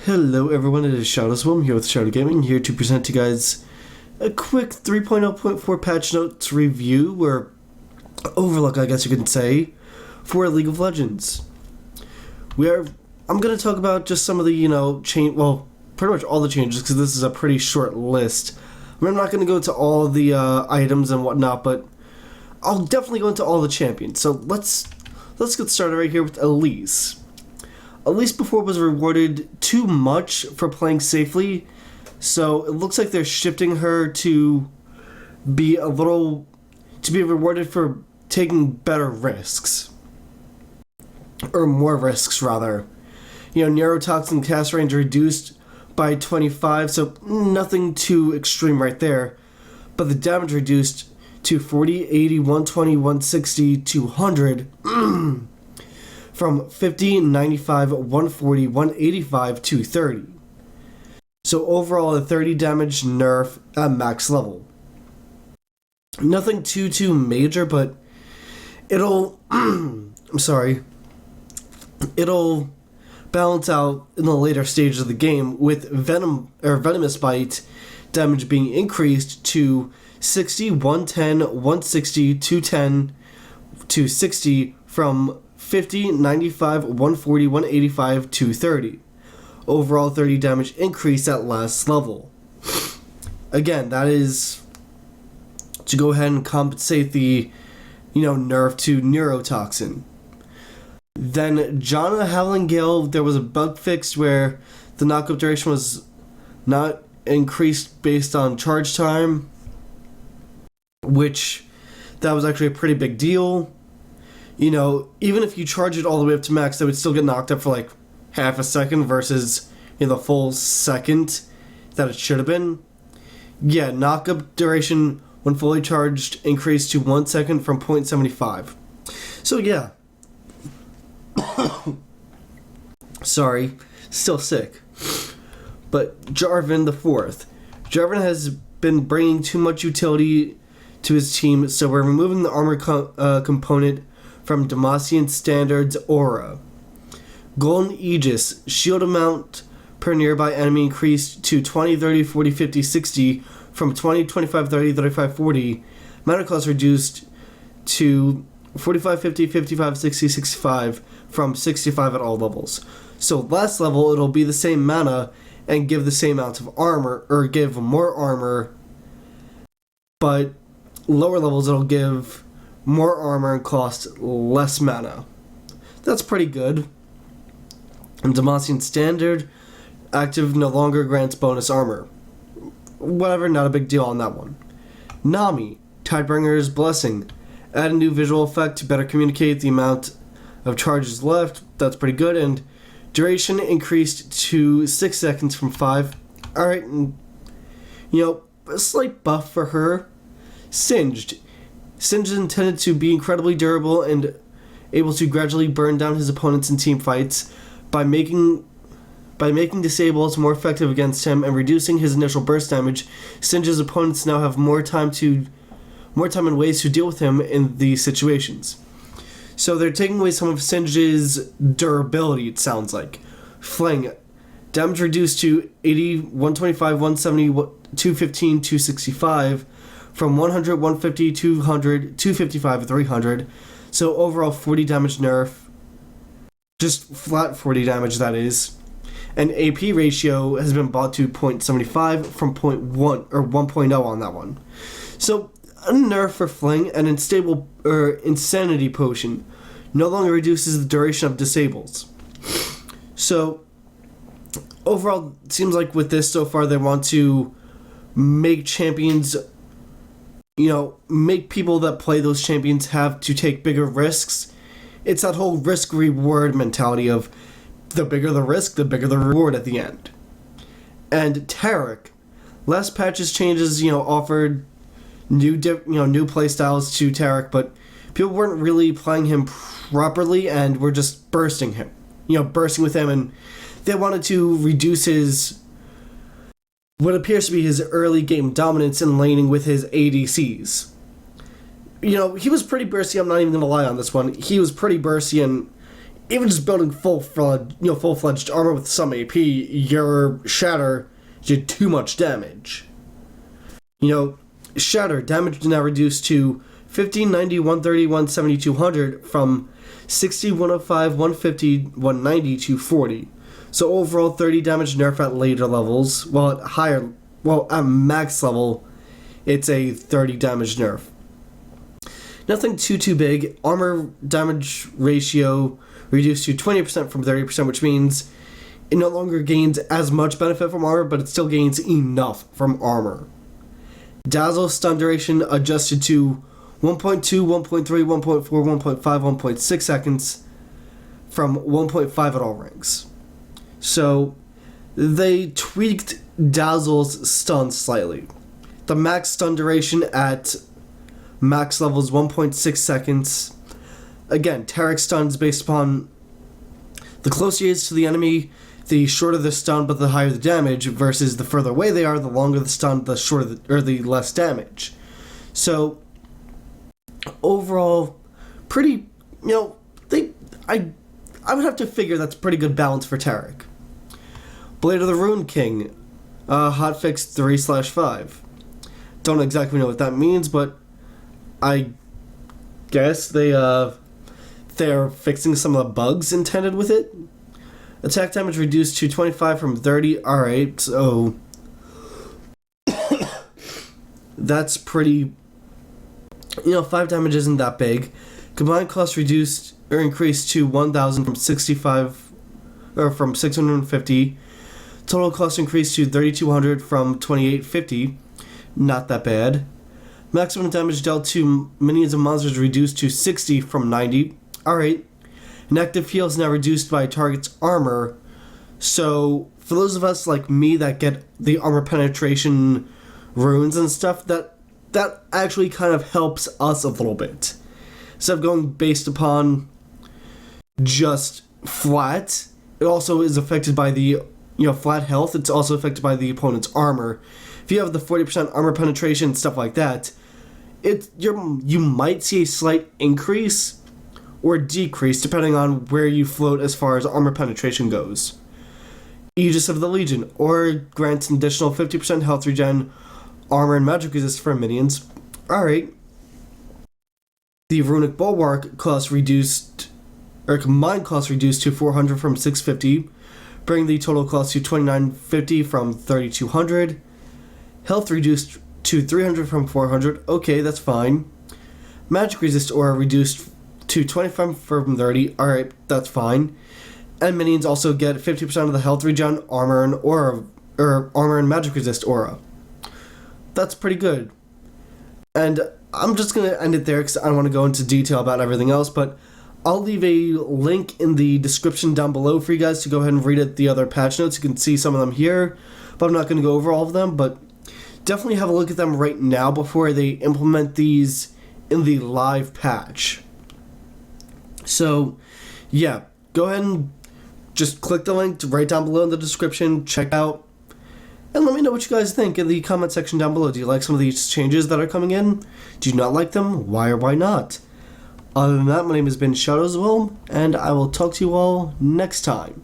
Hello everyone, it is ShadowSwim here with Shadow Gaming, here to present to you guys a quick 3.0.4 patch notes review, or overlook I guess you could say, for League of Legends. I'm going to talk about just some of the, pretty much all the changes, because this is a pretty short list. I'm not going to go into all the items and whatnot, but I'll definitely go into all the champions. So let's get started right here with Elise. Elise before was rewarded too much for playing safely, so it looks like they're shifting her to be rewarded for taking better risks. Or more risks, rather. Neurotoxin cast range reduced by 25, so nothing too extreme right there. But the damage reduced to 40, 80, 120, 160, 200. From 50, 95, 140, 185, 230. So overall a 30 damage nerf at max level. Nothing too major, but it'll it'll balance out in the later stages of the game, with Venomous Bite damage being increased to 60, 110, 160, 210, 260 from 50, 95, 140, 185, 230. Overall 30 damage increase at last level. Again, that is to go ahead and compensate the, nerf to Neurotoxin. Then Janna Howling Gale, there was a bug fixed where the knockup duration was not increased based on charge time, which that was actually a pretty big deal. Even if you charge it all the way up to max, they would still get knocked up for like half a second versus the full second that it should have been. Yeah, knockup duration when fully charged increased to 1 second from 0.75. So yeah. Sorry, still sick. But Jarvan the Fourth. Jarvan has been bringing too much utility to his team, so we're removing the armor component from Demacian Standard's Aura. Golden Aegis, shield amount per nearby enemy increased to 20, 30, 40, 50, 60 from 20, 25, 30, 35, 40. Mana cost reduced to 45, 50, 55, 60, 65 from 65 at all levels. So last level it'll be the same mana and give the same amount of armor, or give more armor, but lower levels it'll give more armor and cost less mana. That's pretty good. And Demacian Standard, active no longer grants bonus armor. Whatever, not a big deal on that one. Nami, Tidebringer's Blessing. Add a new visual effect to better communicate the amount of charges left. That's pretty good. And duration increased to 6 seconds from 5. Alright, a slight buff for her. Singed. Singed is intended to be incredibly durable and able to gradually burn down his opponents in team fights by making disables more effective against him and reducing his initial burst damage. Singe's opponents now have more time and ways to deal with him in these situations. So they're taking away some of Singe's durability, it sounds like. Fling. Damage reduced to 80, 125, 170, 215, 265 from 100, 150, 200, 255, 300. So overall 40 damage nerf. Just flat 40 damage, that is. And AP ratio has been bought to 0.75 from 0.1 or 1.0 on that one. So a nerf for Fling. And Insanity Potion no longer reduces the duration of disables. So overall, it seems like with this so far they want to make champions, make people that play those champions have to take bigger risks. It's that whole risk-reward mentality of the bigger the risk, the bigger the reward at the end. And Taric. Last patch's changes, offered new playstyles to Taric, but people weren't really playing him properly and were just bursting him. Bursting with him, and they wanted to reduce his what appears to be his early game dominance in laning with his ADCs. He was pretty bursty, I'm not even going to lie on this one. He was pretty bursty, and even just building full-fledged armor with some AP, your Shatter did too much damage. Shatter damage is now reduced to 50, 90, 130, 170, 200 from 60, 105, 150, 190 to 40. So overall 30 damage nerf at later levels, while at max level, it's a 30 damage nerf. Nothing too big. Armor damage ratio reduced to 20% from 30%, which means it no longer gains as much benefit from armor, but it still gains enough from armor. Dazzle stun duration adjusted to 1.2, 1.3, 1.4, 1.5, 1.6 seconds from 1.5 at all ranks. So they tweaked Dazzle's stun slightly. The max stun duration at max level is 1.6 seconds. Again, Taric stuns based upon the closer he is to the enemy, the shorter the stun, but the higher the damage, versus the further away they are, the longer the stun, the shorter the less damage. So overall, pretty, I would have to figure that's pretty good balance for Taric. Blade of the Rune King, hotfix 3/5. Don't exactly know what that means, but I guess they're fixing some of the bugs intended with it. Attack damage reduced to 25 from 30. Alright, so that's pretty. 5 damage isn't that big. Combined cost reduced or increased to 1,000 from 65 or from 650. Total cost increased to 3,200 from 2,850. Not that bad. Maximum damage dealt to minions and monsters reduced to 60 from 90. Alright. An active heal is now reduced by a target's armor. So, for those of us like me that get the armor penetration runes and stuff, that actually kind of helps us a little bit. Instead of going based upon just flat, it also is affected by the flat health. It's also affected by the opponent's armor. If you have the 40% armor penetration and stuff like that, you might see a slight increase or decrease depending on where you float as far as armor penetration goes. Aegis of the Legion, or grants an additional 50% health regen, armor and magic resist for minions. Alright. The Runic Bulwark cost reduced, or combined cost reduced to 400 from 650, bringing the total cost to 2,950 from 3,200. Health reduced to 300 from 400. Okay, that's fine. Magic resist aura reduced to 25 from 30. Alright, that's fine. And minions also get 50% of the health regen, armor and aura, or armor and magic resist aura. That's pretty good. And I'm just going to end it there because I don't want to go into detail about everything else, but I'll leave a link in the description down below for you guys to go ahead and read it, the other patch notes. You can see some of them here, but I'm not going to go over all of them, but definitely have a look at them right now before they implement these in the live patch. So, yeah, go ahead and just click the link right down below in the description, check out, and let me know what you guys think in the comment section down below. Do you like some of these changes that are coming in? Do you not like them? Why or why not? Other than that, my name has been Shadows Will, and I will talk to you all next time.